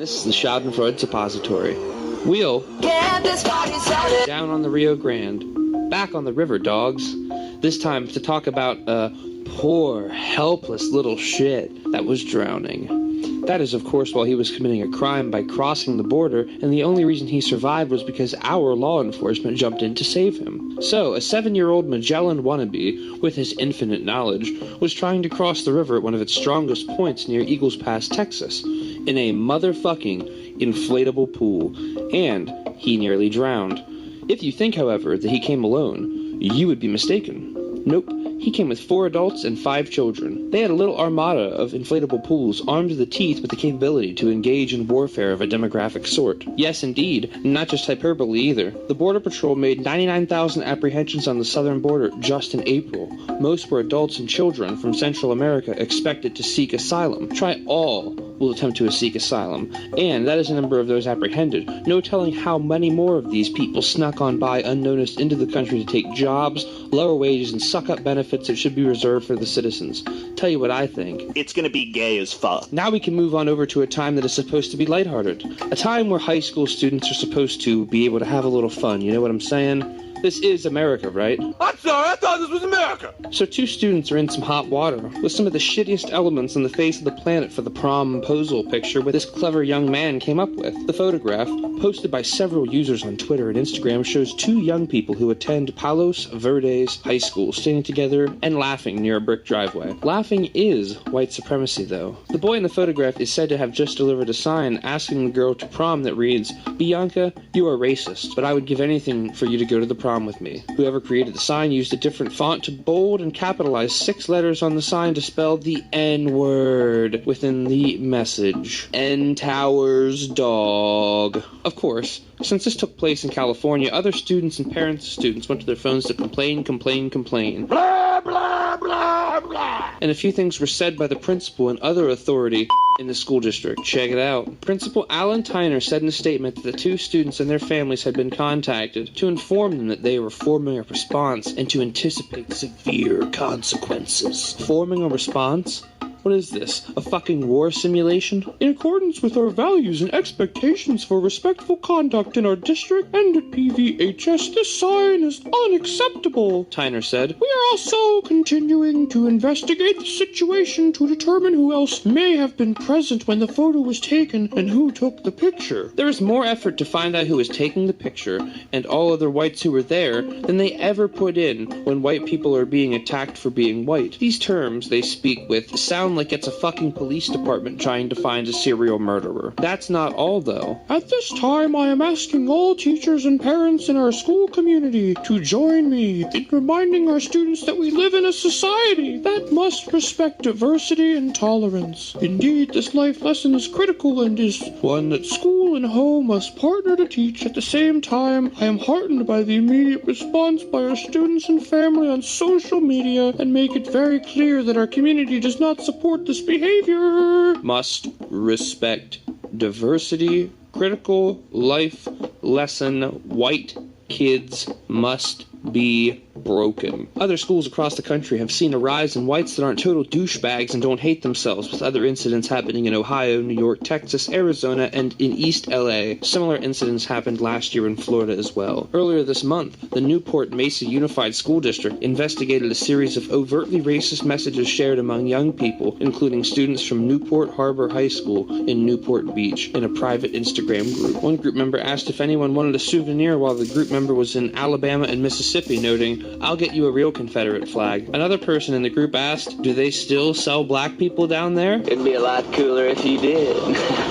This is the Schadenfreude suppository. Wheel down on the Rio Grande. Back on the river, dogs. This time to talk about a poor, helpless little shit that was drowning. That is, of course, while he was committing a crime by crossing the border, and the only reason he survived was because our law enforcement jumped in to save him. So, a 7-year-old Magellan wannabe, with his infinite knowledge, was trying to cross the river at one of its strongest points near Eagles Pass, Texas, in a motherfucking inflatable pool, and he nearly drowned. If you think, however, that he came alone, you would be mistaken. Nope. He came with 4 adults and 5 children. They had a little armada of inflatable pools armed to the teeth with the capability to engage in warfare of a demographic sort. Yes, indeed, not just hyperbole either. The Border Patrol made 99,000 apprehensions on the southern border just in April. Most were adults and children from Central America expected to seek asylum. Try all will attempt to seek asylum, and that is the number of those apprehended. No telling how many more of these people snuck on by unnoticed into the country to take jobs, lower wages, and suck up benefits that should be reserved for the citizens. Tell you what I think. It's gonna be gay as fuck. Now we can move on over to a time that is supposed to be lighthearted. A time where high school students are supposed to be able to have a little fun, you know what I'm saying? This is America, right? I'm sorry, I thought this was America! So 2 students are in some hot water, with some of the shittiest elements on the face of the planet for the promposal picture this clever young man came up with. The photograph, posted by several users on Twitter and Instagram, shows 2 young people who attend Palos Verdes High School standing together and laughing near a brick driveway. Laughing is white supremacy, though. The boy in the photograph is said to have just delivered a sign asking the girl to prom that reads, "Bianca, you are racist, but I would give anything for you to go to the prom with me." Whoever created the sign used a different font to bold and capitalize 6 letters on the sign to spell the N-word within the message. N-Towers dog. Of course, since this took place in California, other students and parents of students went to their phones to complain. Blah, blah, blah, blah. And a few things were said by the principal and other authority in the school district. Check it out. Principal Alan Tyner said in a statement that the 2 students and their families had been contacted to inform them that they were forming a response and to anticipate severe consequences. Forming a response? What is this? A fucking war simulation? In accordance with our values and expectations for respectful conduct in our district and at PVHS, this sign is unacceptable, Tyner said. We are also continuing to investigate the situation to determine who else may have been present when the photo was taken and who took the picture. There is more effort to find out who was taking the picture and all other whites who were there than they ever put in when white people are being attacked for being white. These terms they speak with sound like it's a fucking police department trying to find a serial murderer. That's not all, though. At this time, I am asking all teachers and parents in our school community to join me in reminding our students that we live in a society that must respect diversity and tolerance. Indeed, this life lesson is critical and is one that school and home must partner to teach. At the same time, I am heartened by the immediate response by our students and family on social media and make it very clear that our community does not support this behavior. Must respect diversity, critical life lesson, white kids must be broken. Other schools across the country have seen a rise in whites that aren't total douchebags and don't hate themselves, with other incidents happening in Ohio, New York, Texas, Arizona, and in East LA. Similar incidents happened last year in Florida as well. Earlier this month, the Newport Mesa Unified School District investigated a series of overtly racist messages shared among young people, including students from Newport Harbor High School in Newport Beach, in a private Instagram group. One group member asked if anyone wanted a souvenir while the group member was in Alabama and Mississippi, noting, "I'll get you a real Confederate flag." Another person in the group asked, "Do they still sell black people down there?" It'd be a lot cooler if you did.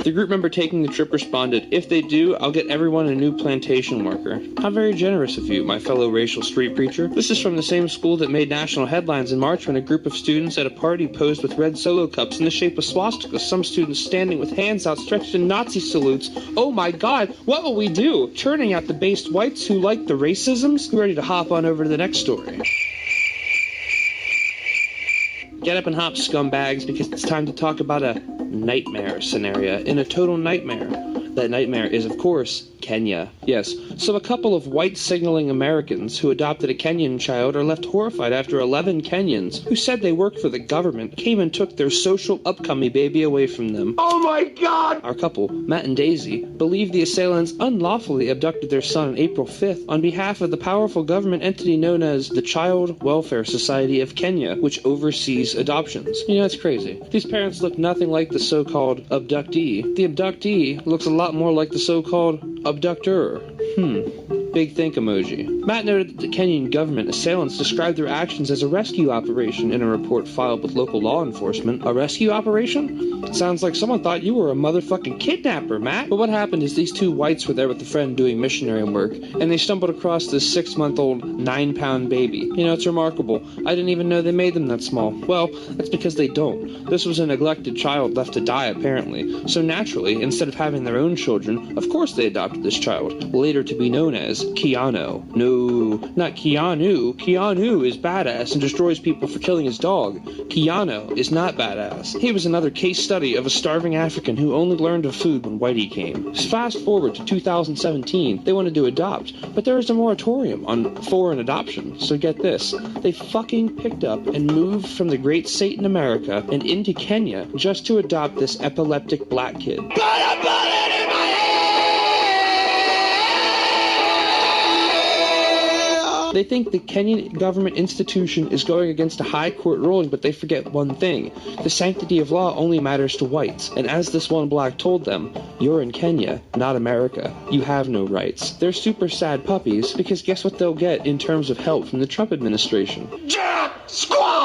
The group member taking the trip responded, "If they do, I'll get everyone a new plantation marker." How very generous of you, my fellow racial street preacher. This is from the same school that made national headlines in March when a group of students at a party posed with red Solo cups in the shape of swastikas, some students standing with hands outstretched in Nazi salutes. Oh my god, what will we do? Churning out the based whites who like the racisms? We're ready to hop on over to the next story. Get up and hop, scumbags, because it's time to talk about a nightmare scenario in a total nightmare. That nightmare is, of course, Kenya. Yes, so a couple of white-signaling Americans who adopted a Kenyan child are left horrified after 11 Kenyans, who said they worked for the government, came and took their social upcoming baby away from them. Oh my God! Our couple, Matt and Daisy, believe the assailants unlawfully abducted their son on April 5th on behalf of the powerful government entity known as the Child Welfare Society of Kenya, which oversees adoptions. You know, it's crazy. These parents look nothing like the so-called abductee. The abductee looks a lot more like the so-called abductor. Big think emoji. Matt noted that the Kenyan government assailants described their actions as a rescue operation in a report filed with local law enforcement. A rescue operation? It sounds like someone thought you were a motherfucking kidnapper, Matt. But what happened is these two whites were there with a friend doing missionary work, and they stumbled across this 6-month-old, 9-pound baby. You know, it's remarkable. I didn't even know they made them that small. Well, that's because they don't. This was a neglected child left to die, apparently. So naturally, instead of having their own children, of course they adopted this child, later to be known as Keanu. No, not Keanu. Keanu is badass and destroys people for killing his dog. Keanu is not badass. He was another case study of a starving African who only learned of food when Whitey came. Fast forward to 2017, they wanted to adopt, but there is a moratorium on foreign adoption. So get this, they fucking picked up and moved from the great state in America and into Kenya just to adopt this epileptic black kid. They think the Kenyan government institution is going against a high court ruling, but they forget one thing. The sanctity of law only matters to whites. And as this one black told them, you're in Kenya, not America. You have no rights. They're super sad puppies, because guess what they'll get in terms of help from the Trump administration? Jab Squad!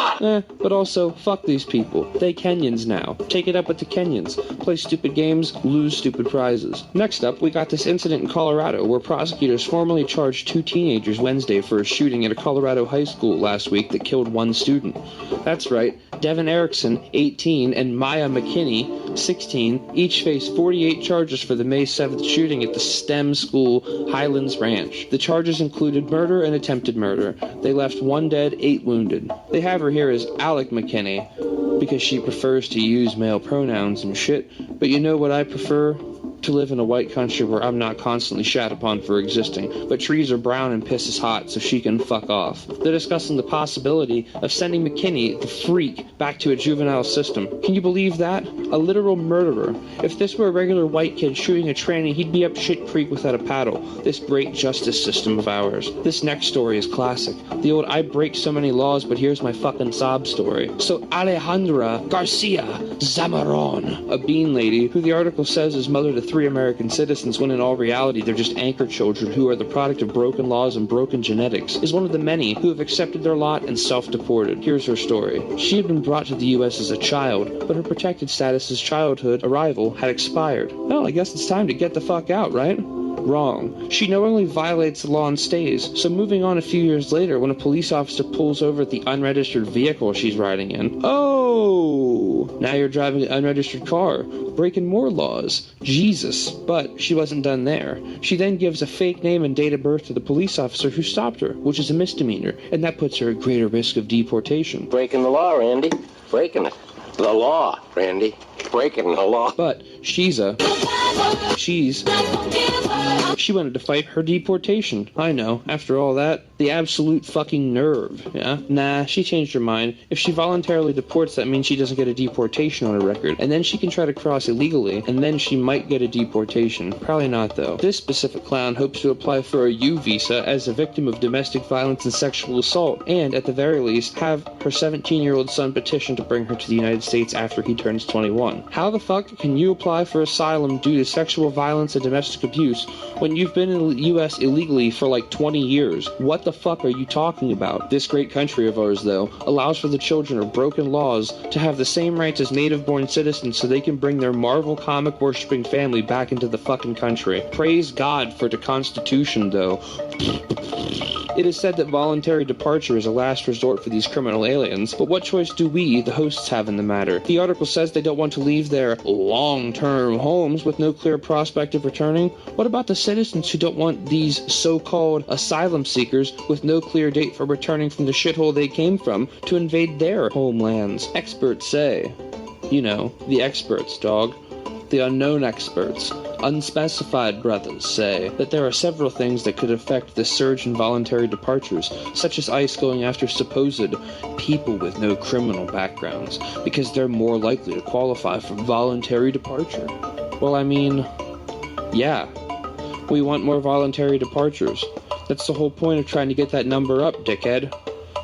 But also, fuck these people. They Kenyans now. Take it up with the Kenyans. Play stupid games, lose stupid prizes. Next up, we got this incident in Colorado where prosecutors formally charged 2 teenagers Wednesday for a shooting at a Colorado high school last week that killed 1 student. That's right, Devin Erickson, 18, and Maya McKinney, 16, each faced 48 charges for the May 7th shooting at the STEM school Highlands Ranch. The charges included murder and attempted murder. They left 1 dead, 8 wounded. They have her here as Alec McKinney, because she prefers to use male pronouns and shit, but you know what I prefer? To live in a white country where I'm not constantly shat upon for existing, but trees are brown and piss is hot, so she can fuck off. They're discussing the possibility of sending McKinney, the freak, back to a juvenile system. Can you believe that? A literal murderer. If this were a regular white kid shooting a tranny, he'd be up shit creek without a paddle. This great justice system of ours. This next story is classic. The old I break so many laws, but here's my fucking sob story. So Alejandra Garcia Zamaron, a bean lady, who the article says is mother to 3 American citizens when in all reality they're just anchor children who are the product of broken laws and broken genetics, is one of the many who have accepted their lot and self-deported. Here's her story. She had been brought to the U.S. as a child, but her protected status as childhood arrival had expired. Well, I guess it's time to get the fuck out, right? Wrong. She knowingly violates the law and stays, so moving on a few years later when a police officer pulls over the unregistered vehicle she's riding in. Oh! Now you're driving an unregistered car, breaking more laws. Jesus. But she wasn't done there. She then gives a fake name and date of birth to the police officer who stopped her, which is a misdemeanor, and that puts her at greater risk of deportation. Breaking the law, Randy. Breaking it. The law, Randy. Breaking the law. But she wanted to fight her deportation. I know. After all that, the absolute fucking nerve. Yeah? Nah, she changed her mind. If she voluntarily deports, that means she doesn't get a deportation on her record. And then she can try to cross illegally, and then she might get a deportation. Probably not, though. This specific clown hopes to apply for a U visa as a victim of domestic violence and sexual assault, and, at the very least, have her 17-year-old son petition to bring her to the United States after he turns 21. How the fuck can you apply for asylum due to sexual violence and domestic abuse when you've been in the U.S. illegally for like 20 years? What the fuck are you talking about? This great country of ours, though, allows for the children of broken laws to have the same rights as native-born citizens so they can bring their Marvel comic-worshipping family back into the fucking country. Praise God for the Constitution, though. It is said that voluntary departure is a last resort for these criminal aliens, but what choice do we, the hosts, have in the matter? The article says they don't want to leave their long-term homes with no clear prospect of returning. What about the citizens who don't want these so-called asylum seekers with no clear date for returning from the shithole they came from to invade their homelands? Experts say. You know, the experts, dog. The unknown experts, unspecified brothers, say that there are several things that could affect the surge in voluntary departures, such as ICE going after supposed people with no criminal backgrounds, because they're more likely to qualify for voluntary departure. Well, I mean, yeah, we want more voluntary departures. That's the whole point of trying to get that number up, dickhead.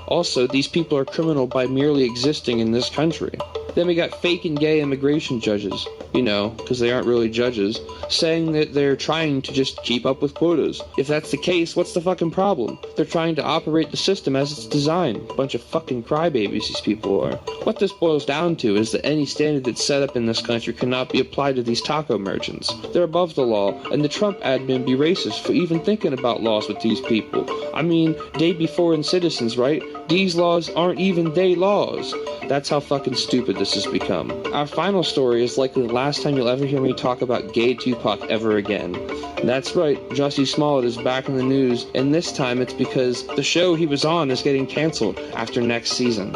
Also, these people are criminal by merely existing in this country. Then we got fake and gay immigration judges, because they aren't really judges, saying that they're trying to just keep up with quotas. If that's the case, what's the fucking problem? They're trying to operate the system as it's designed. Bunch of fucking crybabies these people are. What this boils down to is that any standard that's set up in this country cannot be applied to these taco merchants. They're above the law, and the Trump admin be racist for even thinking about laws with these people. I mean, they be foreign citizens, right? These laws aren't even they laws. That's how fucking stupid this has become. Our final story is likely the last time you'll ever hear me talk about gay Tupac ever again. That's right, Jussie Smollett is back in the news, and this time it's because the show he was on is getting canceled after next season.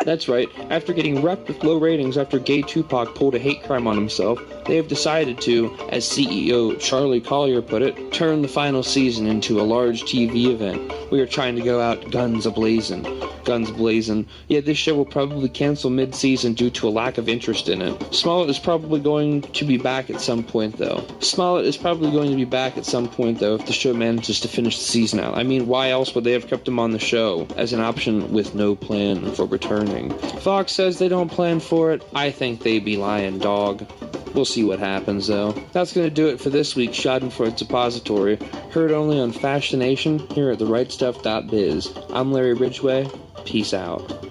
That's right, after getting wrecked with low ratings after gay Tupac pulled a hate crime on himself, they have decided to, as CEO Charlie Collier put it, turn the final season into a large TV event. We are trying to go out guns a-blazing. Guns blazing. Yeah, this show will probably cancel mid-season due to a lack of interest in it. Smollett is probably going to be back at some point, though. If the show manages to finish the season out. I mean, why else would they have kept him on the show as an option with no plan for returning? Fox says they don't plan for it. I think they be lying, dog. We'll see what happens, though. That's going to do it for this week's Schadenfreude suppository, heard only on Fascination here at therightstuff.biz. I'm Larry Ridgeway. Peace out.